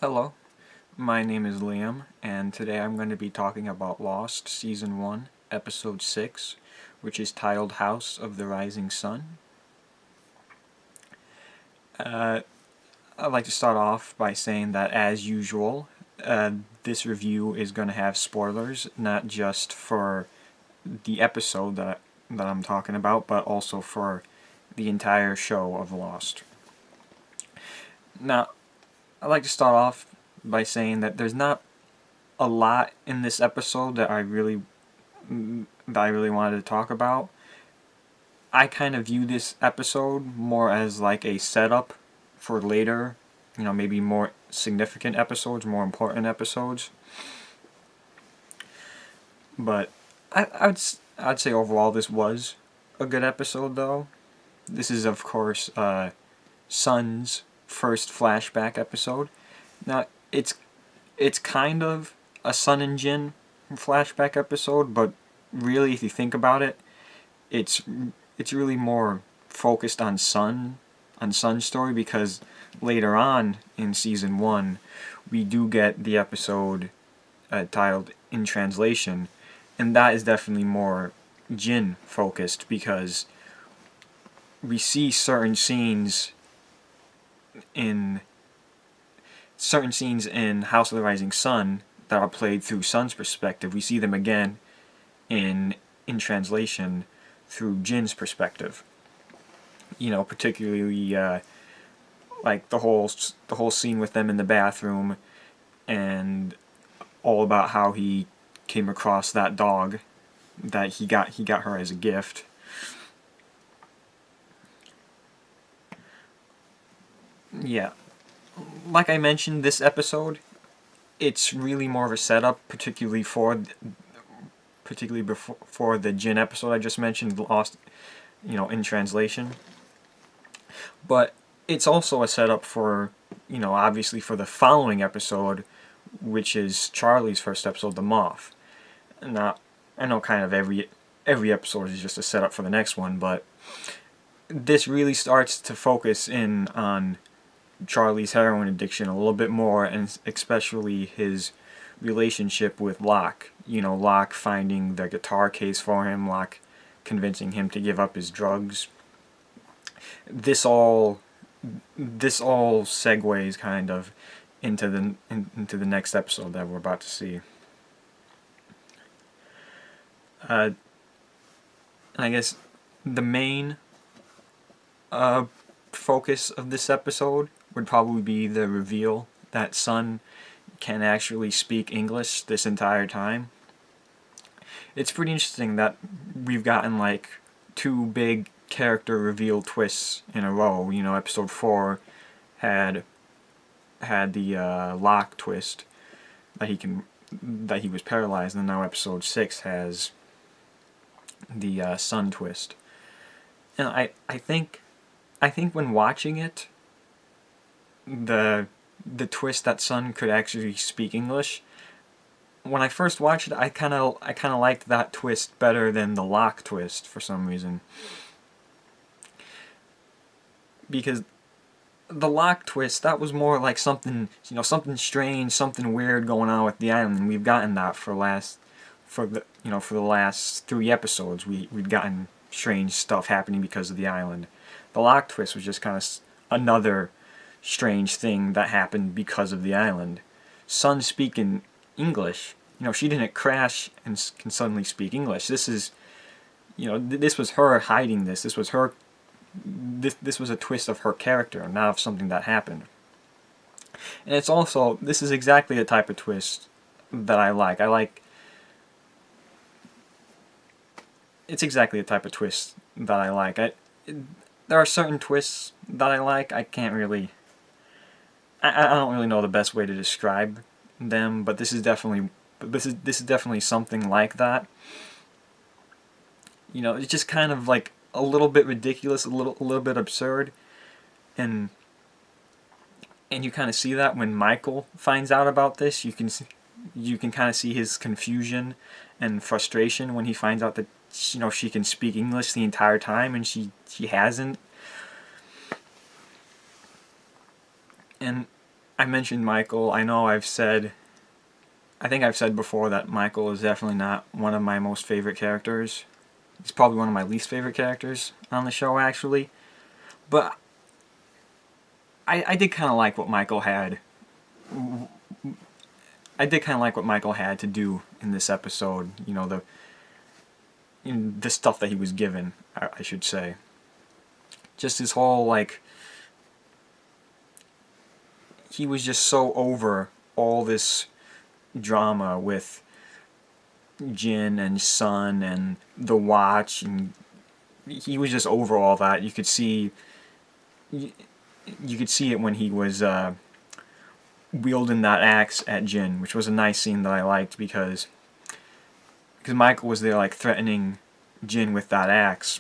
Hello, my name is Liam, and today I'm going to be talking about Lost Season 1, Episode 6, which is titled House of the Rising Sun. I'd like to start off by saying that, as usual, this review is going to have spoilers, not just for the episode that I'm talking about, but also for the entire show of Lost. Now, I'd like to start off by saying that there's not a lot in this episode that I really wanted to talk about. I kind of view this episode more as like a setup for later, maybe more significant episodes, more important episodes. But I'd say overall this was a good episode, though. This is, of course, Sun's first flashback episode. Now, it's kind of a Sun and Jin flashback episode, but really, if you think about it, it's really more focused on Sun's story, because later on in season 1 we do get the episode titled In Translation, and that is definitely more Jin focused, because we see certain scenes in House of the Rising Sun that are played through Sun's perspective. We see them again in Translation through Jin's perspective. Particularly like the whole scene with them in the bathroom, and all about how he came across that dog that he got her as a gift. Yeah. Like I mentioned, this episode, it's really more of a setup, particularly before the Jin episode I just mentioned, Lost, in Translation. But it's also a setup for, obviously for the following episode, which is Charlie's first episode, The Moth. Now, I know kind of every episode is just a setup for the next one, but this really starts to focus in on Charlie's heroin addiction a little bit more, and especially his relationship with Locke. Locke finding the guitar case for him, Locke convincing him to give up his drugs. This all segues kind of into the next episode that we're about to see. I guess the main focus of this episode would probably be the reveal that Sun can actually speak English this entire time. It's pretty interesting that we've gotten like two big character reveal twists in a row. Episode 4 had the Locke twist that he was paralyzed, and now episode 6 has the Sun twist. And I think when watching it, the twist that Sun could actually speak English, when I first watched it, I kind of liked that twist better than the Locke twist for some reason. Because the Locke twist, that was more like something strange, something weird going on with the island, and we've gotten that for the last 3 episodes. We've gotten strange stuff happening because of the island. The Locke twist was just kind of another strange thing that happened because of the island. Sun speaking English, she didn't crash and can suddenly speak English. This is, this was her hiding this. This was her. This was a twist of her character, not of something that happened. And this is exactly the type of twist that I like. It's exactly the type of twist that I like. There are certain twists that I like. I don't really know the best way to describe them, but this is definitely something like that. It's just kind of like a little bit ridiculous, a little bit absurd, and you kind of see that when Michael finds out about this. You can kind of see his confusion and frustration when he finds out that she can speak English the entire time and she hasn't. And I mentioned Michael. I think I've said before that Michael is definitely not one of my most favorite characters. He's probably one of my least favorite characters on the show, actually. But I did kind of like what Michael had. I did kind of like what Michael had to do in this episode. The stuff that he was given, I should say. Just his whole, like, he was just so over all this drama with Jin and Sun and the Watch, and he was just over all that. You could see it when he was wielding that axe at Jin, which was a nice scene that I liked because Michael was there, like, threatening Jin with that axe,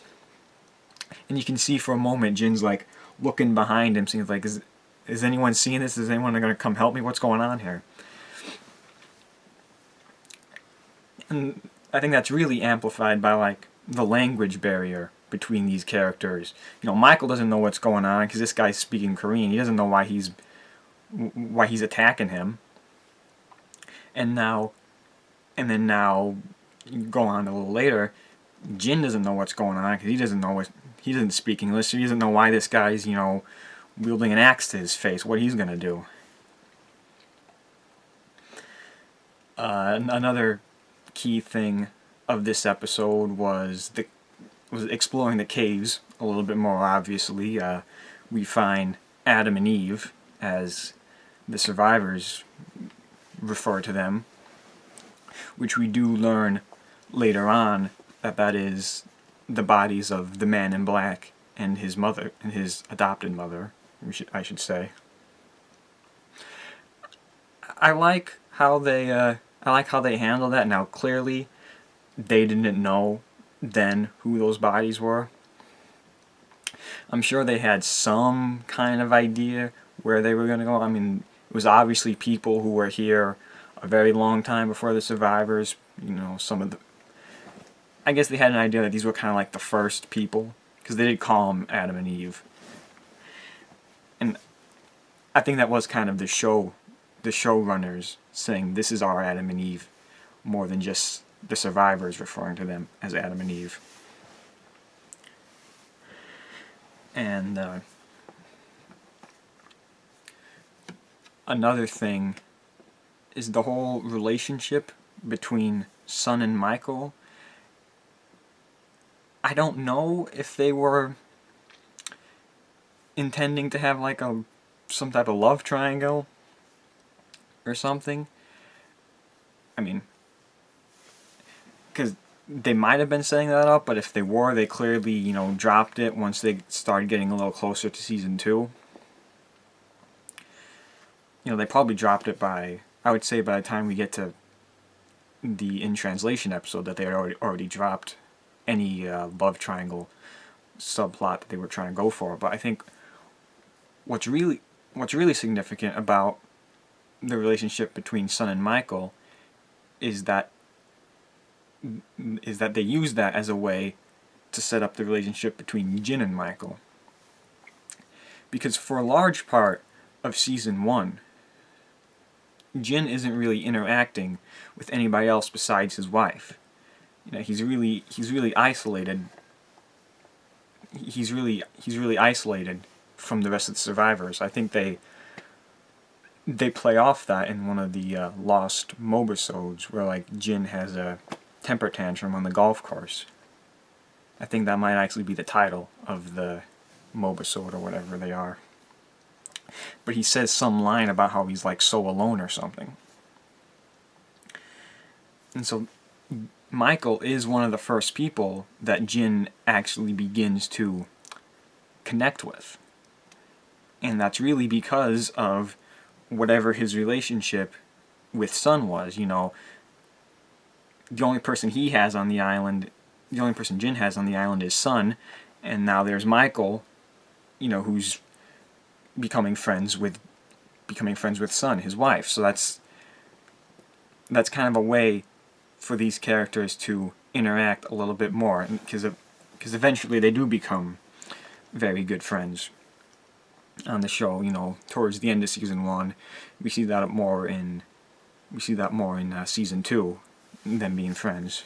and you can see for a moment Jin's like looking behind him, seeing like, is anyone seeing this? Is anyone going to come help me? What's going on here? And I think that's really amplified by, like, the language barrier between these characters. Michael doesn't know what's going on because this guy's speaking Korean. He doesn't know why he's attacking him. And then now, go on a little later, Jin doesn't know what's going on because he doesn't speak English. So he doesn't know why this guy's wielding an axe to his face. What he's gonna do. Another key thing of this episode was exploring the caves a little bit more. Obviously, we find Adam and Eve, as the survivors refer to them, which we do learn later on that is the bodies of the man in black and his mother, and his adopted mother, I should say. I like how they handle that. Now, clearly, they didn't know then who those bodies were. I'm sure they had some kind of idea where they were going to go. I mean, it was obviously people who were here a very long time before the survivors. I guess they had an idea that these were kind of like the first people, because they did call them Adam and Eve. And I think that was kind of the showrunners saying, this is our Adam and Eve, more than just the survivors referring to them as Adam and Eve. And another thing is the whole relationship between Sun and Michael. I don't know if they were intending to have like some type of love triangle or something. I mean, because they might have been setting that up, but if they were, they clearly, dropped it once they started getting a little closer to season 2. They probably dropped it I would say by the time we get to the In Translation episode, that they had already dropped any love triangle subplot that they were trying to go for. But I think what's really significant about the relationship between Sun and Michael is that they use that as a way to set up the relationship between Jin and Michael. Because for a large part of season 1, Jin isn't really interacting with anybody else besides his wife. He's really isolated. He's really isolated from the rest of the survivors. I think they play off that in one of the Lost Mobisodes, where like Jin has a temper tantrum on the golf course. I think that might actually be the title of the Mobisode or whatever they are. But he says some line about how he's like so alone or something. And so Michael is one of the first people that Jin actually begins to connect with. And that's really because of whatever his relationship with Sun was. The only person he has on the island, the only person Jin has on the island is Sun, and now there's Michael, who's becoming friends with Sun, his wife. So that's kind of a way for these characters to interact a little bit more, because eventually they do become very good friends. on the show. You know, towards the end of season 1, we see that more in season 2, them being friends.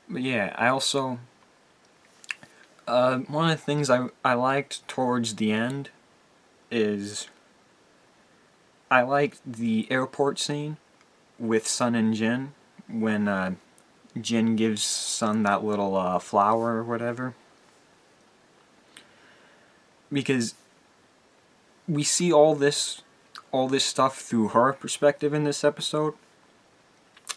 But yeah, I also one of the things I liked towards the end is I liked the airport scene with Sun and Jin when Jin gives Sun that little flower or whatever, because we see all this stuff through her perspective in this episode,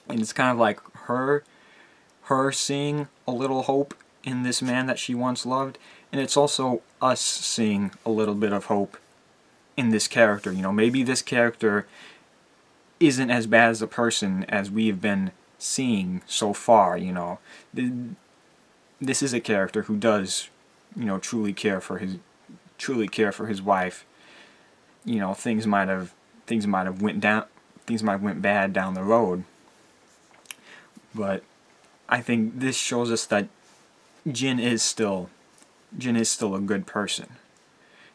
and it's kind of like her seeing a little hope in this man that she once loved, and it's also us seeing a little bit of hope in this character. You know, maybe this character isn't as bad as a person as we have been seeing so far. You know, this is a character who does, you know, truly care for his wife. You know, things might have went bad down the road, but I think this shows us that Jin is still a good person,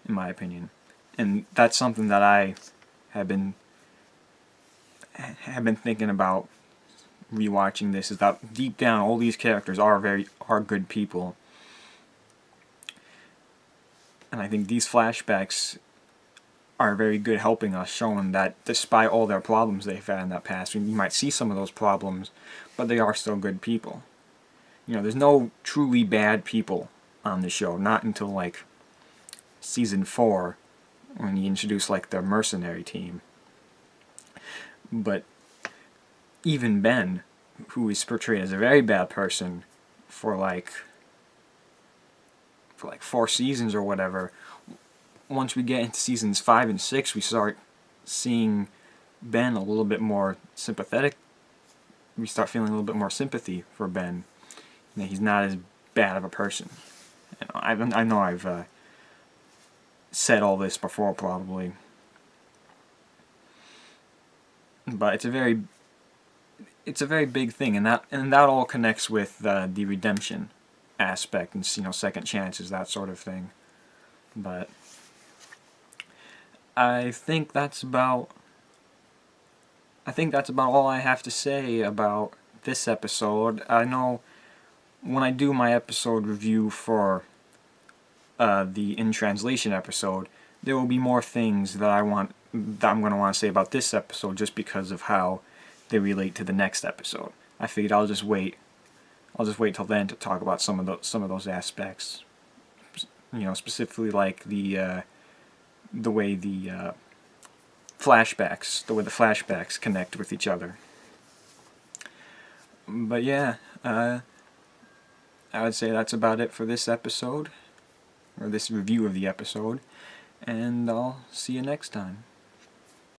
in my opinion, and that's something that I have been thinking about rewatching this. Is that deep down, all these characters are good people, and I think these flashbacks are very good, helping us, showing that despite all their problems they've had in that past, you might see some of those problems, but they are still good people. You know, there's no truly bad people on the show, not until like season 4, when you introduce like the mercenary team. But even Ben, who is portrayed as a very bad person for like 4 seasons or whatever, once we get into seasons 5 and 6, we start seeing Ben a little bit more sympathetic. We start feeling a little bit more sympathy for Ben. You know, he's not as bad of a person. I know I've said all this before, probably, but it's a very big thing, and that all connects with the redemption aspect and, you know, second chances, that sort of thing. But I think that's about all I have to say about this episode. I know when I do my episode review for the In Translation episode, there will be more things that I'm going to want to say about this episode, just because of how they relate to the next episode. I figured I'll just wait till then to talk about some of those aspects. You know, specifically like the way the flashbacks connect with each other. But yeah, I would say that's about it for this episode, or this review of the episode, and I'll see you next time.